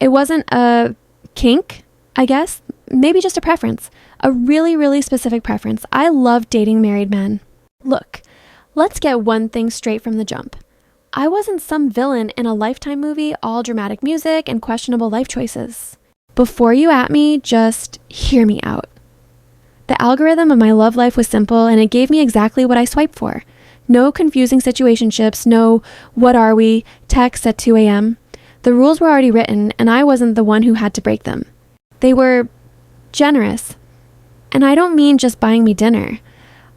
It wasn't a kink, I guess. Maybe just a preference. A really, really specific preference. I love dating married men. Look, let's get one thing straight from the jump. I wasn't some villain in a Lifetime movie, all dramatic music and questionable life choices. Before you at me, just hear me out. The algorithm of my love life was simple, and it gave me exactly what I swiped for. No confusing situationships, no what are we texts at 2 a.m. The rules were already written, and I wasn't the one who had to break them. They were generous. And I don't mean just buying me dinner.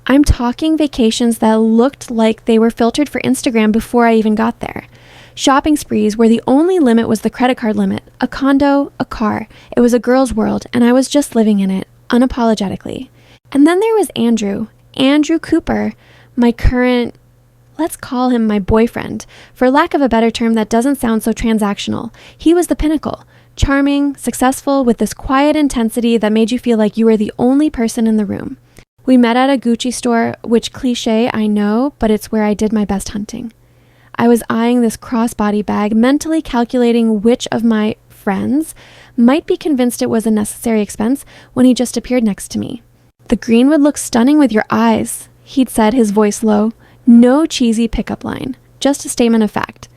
I'm talking vacations that looked like they were filtered for Instagram before I even got there. Shopping sprees where the only limit was the credit card limit. A condo, a car. It was a girl's world, and I was just living in it, unapologetically. And then there was Andrew Cooper, my current, let's call him my boyfriend, for lack of a better term that doesn't sound so transactional. He was the pinnacle. Charming, successful, with this quiet intensity that made you feel like you were the only person in the room. We met at a Gucci store, which cliche, I know, but it's where I did my best hunting. I was eyeing this crossbody bag, mentally calculating which of my friends might be convinced it was a necessary expense when he just appeared next to me. The green would look stunning with your eyes, he'd said, his voice low. No cheesy pickup line, just a statement of fact.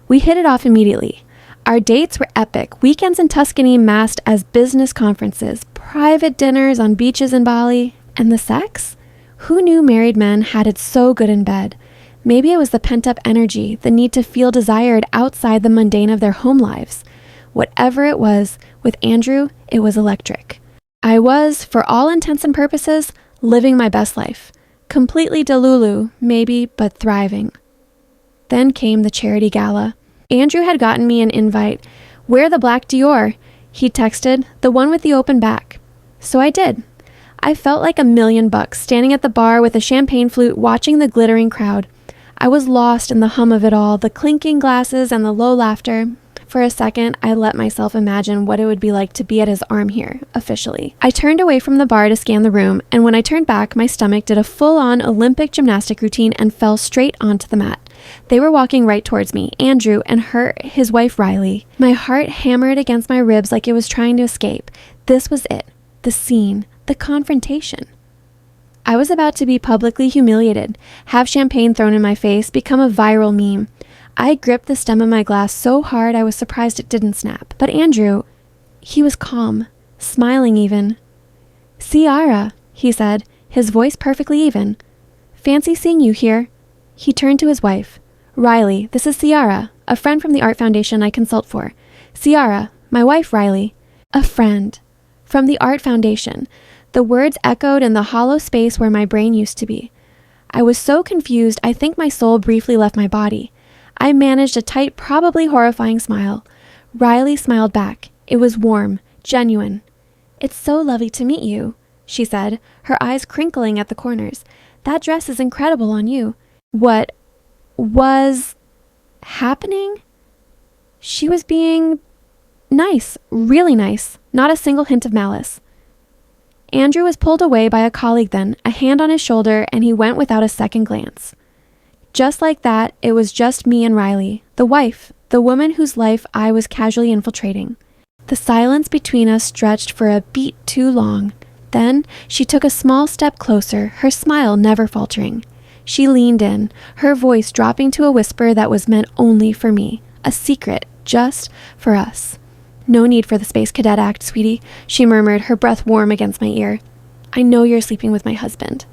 We hit it off immediately. Our dates were epic, weekends in Tuscany masked as business conferences, private dinners on beaches in Bali, and the sex? Who knew married men had it so good in bed? Maybe it was the pent-up energy, the need to feel desired outside the mundane of their home lives. Whatever it was, with Andrew, it was electric. I was, for all intents and purposes, living my best life. Completely delulu, maybe, but thriving. Then came the charity gala. Andrew had gotten me an invite. Wear the black Dior, he texted, the one with the open back. So I did. I felt like $1,000,000 standing at the bar with a champagne flute watching the glittering crowd. I was lost in the hum of it all, the clinking glasses and the low laughter. For a second, I let myself imagine what it would be like to be at his arm here, officially. I turned away from the bar to scan the room, and when I turned back, my stomach did a full-on Olympic gymnastic routine and fell straight onto the mat. They were walking right towards me, Andrew and his wife Riley. My heart hammered against my ribs like it was trying to escape. This was it. The scene. The confrontation. I was about to be publicly humiliated, have champagne thrown in my face, become a viral meme. I gripped the stem of my glass so hard I was surprised it didn't snap. But Andrew, he was calm, smiling even. "Ciara," he said, his voice perfectly even. "Fancy seeing you here." He turned to his wife. "Riley, this is Ciara, a friend from the art foundation I consult for. Ciara, my wife Riley." A friend. From the art foundation. The words echoed in the hollow space where my brain used to be. I was so confused, I think my soul briefly left my body. I managed a tight, probably horrifying smile. Riley smiled back. It was warm, genuine. "It's so lovely to meet you," she said, her eyes crinkling at the corners. "That dress is incredible on you." What was happening? She was being nice, really nice, not a single hint of malice. Andrew was pulled away by a colleague then, a hand on his shoulder, and he went without a second glance. Just like that, it was just me and Riley, the wife, the woman whose life I was casually infiltrating. The silence between us stretched for a beat too long. Then she took a small step closer, her smile never faltering. She leaned in, her voice dropping to a whisper that was meant only for me, a secret just for us. "No need for the Space Cadet Act, sweetie," she murmured, her breath warm against my ear. "I know you're sleeping with my husband."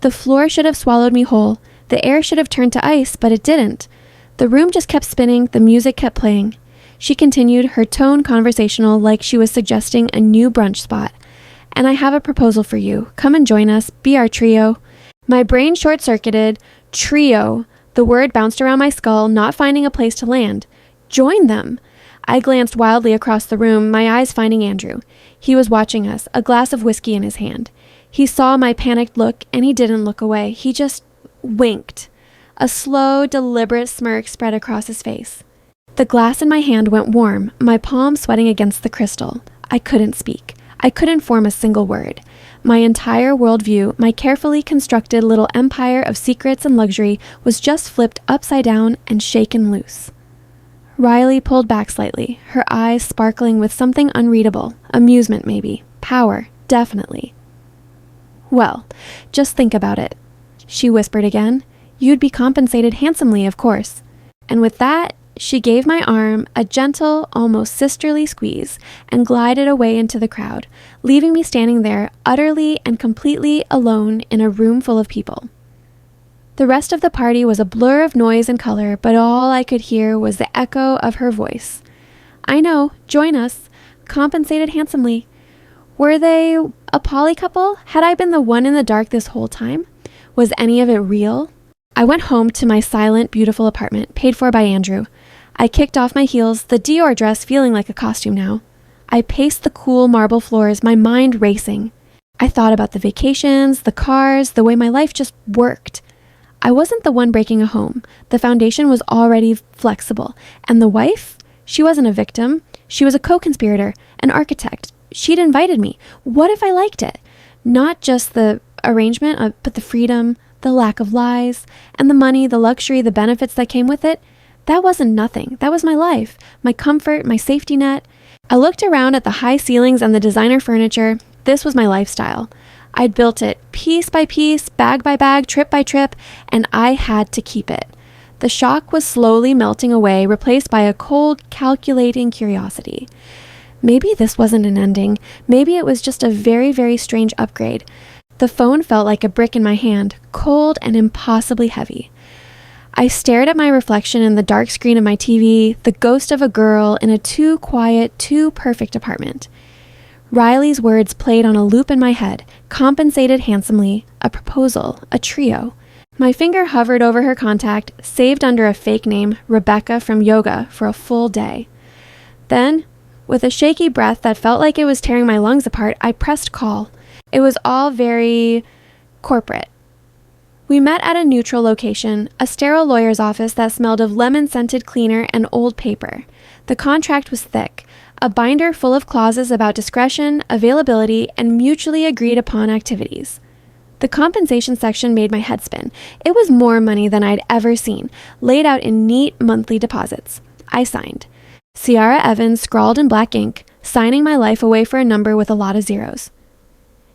The floor should have swallowed me whole. The air should have turned to ice, but it didn't. The room just kept spinning, the music kept playing. She continued, her tone conversational, like she was suggesting a new brunch spot. "And I have a proposal for you. Come and join us, be our trio." My brain short-circuited. Trio. The word bounced around my skull, not finding a place to land. Join them. I glanced wildly across the room, my eyes finding Andrew. He was watching us, a glass of whiskey in his hand. He saw my panicked look, and he didn't look away. He just winked. A slow, deliberate smirk spread across his face. The glass in my hand went warm, my palm sweating against the crystal. I couldn't speak. I couldn't form a single word. My entire worldview, my carefully constructed little empire of secrets and luxury, was just flipped upside down and shaken loose. Riley pulled back slightly, her eyes sparkling with something unreadable. Amusement, maybe. Power, definitely. Well, just think about it, she whispered again. You'd be compensated handsomely, of course. And with that, she gave my arm a gentle, almost sisterly squeeze and glided away into the crowd, leaving me standing there utterly and completely alone in a room full of people. The rest of the party was a blur of noise and color, but all I could hear was the echo of her voice. I know, join us, compensated handsomely. Were they a poly couple? Had I been the one in the dark this whole time? Was any of it real? I went home to my silent, beautiful apartment, paid for by Andrew. I kicked off my heels, the Dior dress feeling like a costume now. I paced the cool marble floors, my mind racing. I thought about the vacations, the cars, the way my life just worked. I wasn't the one breaking a home. The foundation was already flexible. And the wife? She wasn't a victim. She was a co-conspirator, an architect. She'd invited me. What if I liked it? Not just the arrangement, but the freedom, the lack of lies, and the money, the luxury, the benefits that came with it. That wasn't nothing. That was my life, my comfort, my safety net. I looked around at the high ceilings and the designer furniture. This was my lifestyle. I'd built it piece by piece, bag by bag, trip by trip, and I had to keep it. The shock was slowly melting away, replaced by a cold, calculating curiosity. Maybe this wasn't an ending. Maybe it was just a very, very strange upgrade. The phone felt like a brick in my hand, cold and impossibly heavy. I stared at my reflection in the dark screen of my TV, the ghost of a girl in a too quiet, too perfect apartment. Riley's words played on a loop in my head, compensated handsomely, a proposal, a trio. My finger hovered over her contact, saved under a fake name, Rebecca from yoga, for a full day. Then, with a shaky breath that felt like it was tearing my lungs apart, I pressed call. It was all very corporate. We met at a neutral location, a sterile lawyer's office that smelled of lemon-scented cleaner and old paper. The contract was thick, a binder full of clauses about discretion, availability, and mutually agreed upon activities. The compensation section made my head spin. It was more money than I'd ever seen, laid out in neat monthly deposits. I signed. Ciara Evans scrawled in black ink, signing my life away for a number with a lot of zeros.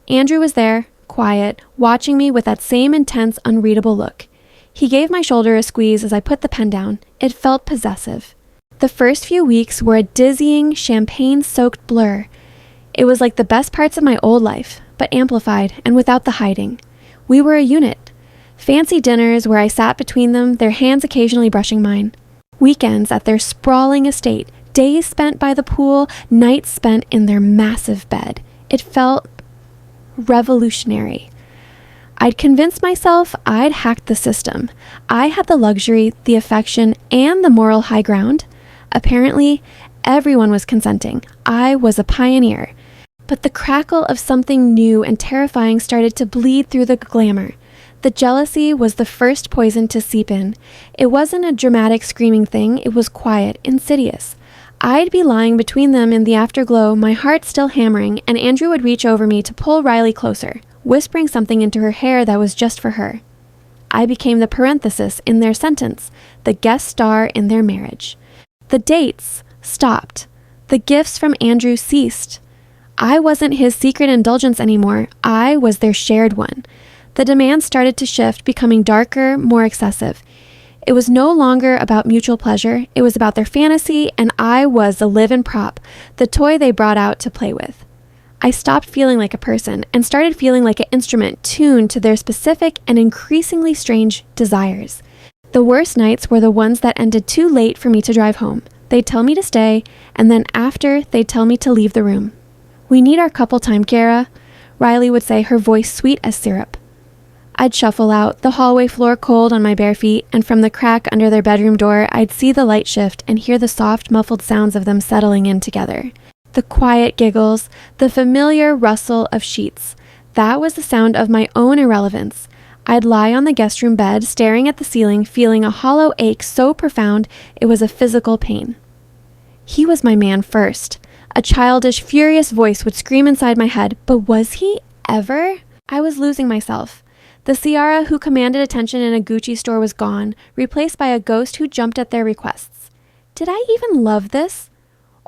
Andrew was there, quiet, watching me with that same intense, unreadable look. He gave my shoulder a squeeze as I put the pen down. It felt possessive. The first few weeks were a dizzying, champagne-soaked blur. It was like the best parts of my old life, but amplified and without the hiding. We were a unit. Fancy dinners where I sat between them, their hands occasionally brushing mine. Weekends at their sprawling estate, days spent by the pool, nights spent in their massive bed. It felt revolutionary. I'd convinced myself I'd hacked the system. I had the luxury, the affection, and the moral high ground. Apparently, everyone was consenting. I was a pioneer. But the crackle of something new and terrifying started to bleed through the glamour. The jealousy was the first poison to seep in. It wasn't a dramatic screaming thing. It was quiet, insidious. I'd be lying between them in the afterglow, my heart still hammering, and Andrew would reach over me to pull Riley closer, whispering something into her hair that was just for her. I became the parenthesis in their sentence, the guest star in their marriage. The dates stopped. The gifts from Andrew ceased. I wasn't his secret indulgence anymore. I was their shared one. The demands started to shift, becoming darker, more excessive. It was no longer about mutual pleasure. It was about their fantasy, and I was the live-in prop, the toy they brought out to play with. I stopped feeling like a person and started feeling like an instrument tuned to their specific and increasingly strange desires. The worst nights were the ones that ended too late for me to drive home. They'd tell me to stay, and then after, they'd tell me to leave the room. "We need our couple time, Ciara," Riley would say, her voice sweet as syrup. I'd shuffle out, the hallway floor cold on my bare feet, and from the crack under their bedroom door, I'd see the light shift and hear the soft, muffled sounds of them settling in together. The quiet giggles, the familiar rustle of sheets. That was the sound of my own irrelevance. I'd lie on the guest room bed, staring at the ceiling, feeling a hollow ache so profound it was a physical pain. He was my man first. A childish, furious voice would scream inside my head, but was he ever? I was losing myself. The Ciara who commanded attention in a Gucci store was gone, replaced by a ghost who jumped at their requests. Did I even love this?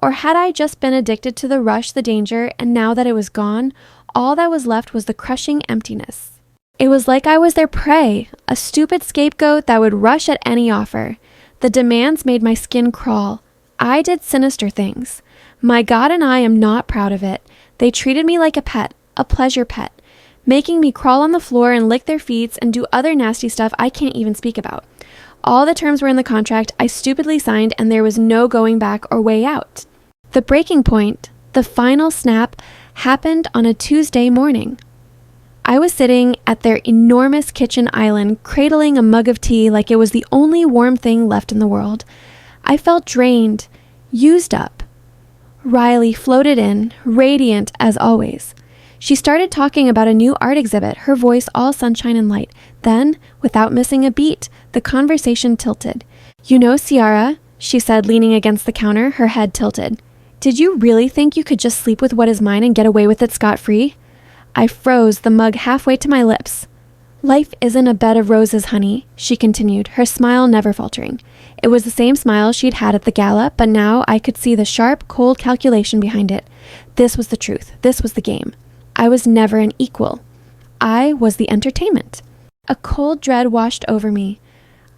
Or had I just been addicted to the rush, the danger, and now that it was gone, all that was left was the crushing emptiness. It was like I was their prey, a stupid scapegoat that would rush at any offer. The demands made my skin crawl. I did sinister things. My God and I am not proud of it. They treated me like a pet, a pleasure pet, making me crawl on the floor and lick their feet and do other nasty stuff I can't even speak about. All the terms were in the contract I stupidly signed, and there was no going back or way out. The breaking point, the final snap, happened on a Tuesday morning. I was sitting at their enormous kitchen island, cradling a mug of tea like it was the only warm thing left in the world. I felt drained, used up. Riley floated in, radiant as always. She started talking about a new art exhibit, her voice all sunshine and light. Then, without missing a beat, the conversation tilted. "You know, Ciara," she said, leaning against the counter, her head tilted. "Did you really think you could just sleep with what is mine and get away with it scot-free?" I froze, the mug halfway to my lips. "Life isn't a bed of roses, honey," she continued, her smile never faltering. It was the same smile she'd had at the gala, but now I could see the sharp, cold calculation behind it. This was the truth. This was the game. I was never an equal. I was the entertainment. A cold dread washed over me.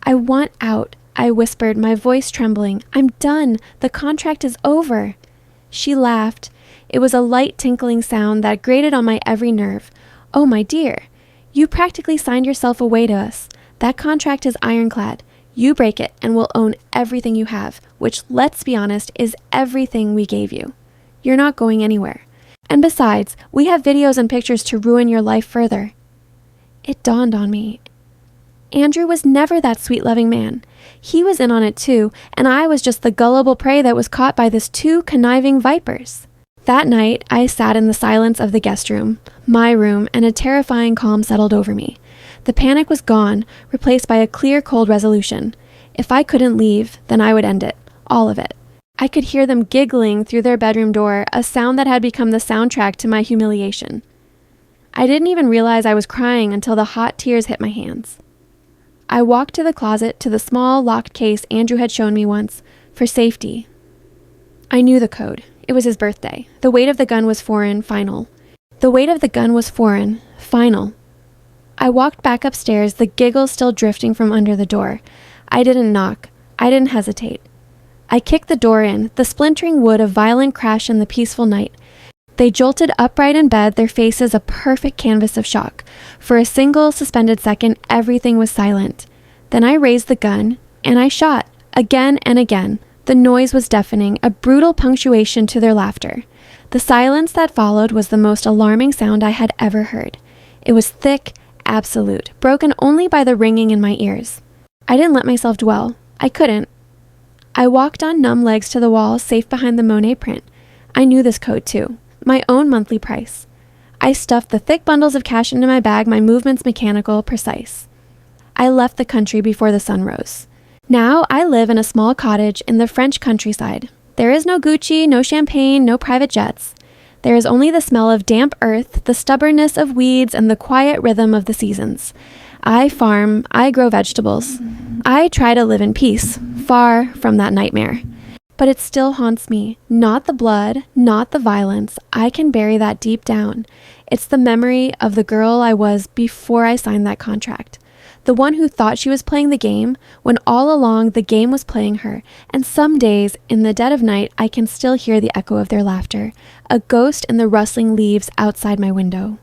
"I want out," I whispered, my voice trembling. "I'm done. The contract is over." She laughed. It was a light tinkling sound that grated on my every nerve. "Oh, my dear, you practically signed yourself away to us. That contract is ironclad. You break it and we'll own everything you have, which, let's be honest, is everything we gave you. You're not going anywhere. And besides, we have videos and pictures to ruin your life further." It dawned on me. Andrew was never that sweet-loving man. He was in on it too, and I was just the gullible prey that was caught by this two conniving vipers. That night, I sat in the silence of the guest room, my room, and a terrifying calm settled over me. The panic was gone, replaced by a clear, cold resolution. If I couldn't leave, then I would end it, all of it. I could hear them giggling through their bedroom door, a sound that had become the soundtrack to my humiliation. I didn't even realize I was crying until the hot tears hit my hands. I walked to the closet, to the small, locked case Andrew had shown me once, for safety. I knew the code. It was his birthday. The weight of the gun was foreign, final. The weight of the gun was foreign, final. I walked back upstairs, the giggles still drifting from under the door. I didn't knock. I didn't hesitate. I kicked the door in, the splintering wood a violent crash in the peaceful night. They jolted upright in bed, their faces a perfect canvas of shock. For a single suspended second, everything was silent. Then I raised the gun, and I shot, again and again. The noise was deafening, a brutal punctuation to their laughter. The silence that followed was the most alarming sound I had ever heard. It was thick, absolute, broken only by the ringing in my ears. I didn't let myself dwell. I couldn't. I walked on numb legs to the wall, safe behind the Monet print. I knew this code too. My own monthly price. I stuffed the thick bundles of cash into my bag, my movements mechanical, precise. I left the country before the sun rose. Now I live in a small cottage in the French countryside. There is no Gucci, no champagne, no private jets. There is only the smell of damp earth, the stubbornness of weeds, and the quiet rhythm of the seasons. I farm, I grow vegetables. I try to live in peace, far from that nightmare. But it still haunts me. Not the blood, not the violence. I can bury that deep down. It's the memory of the girl I was before I signed that contract. The one who thought she was playing the game, when all along the game was playing her. And some days, in the dead of night, I can still hear the echo of their laughter, a ghost in the rustling leaves outside my window.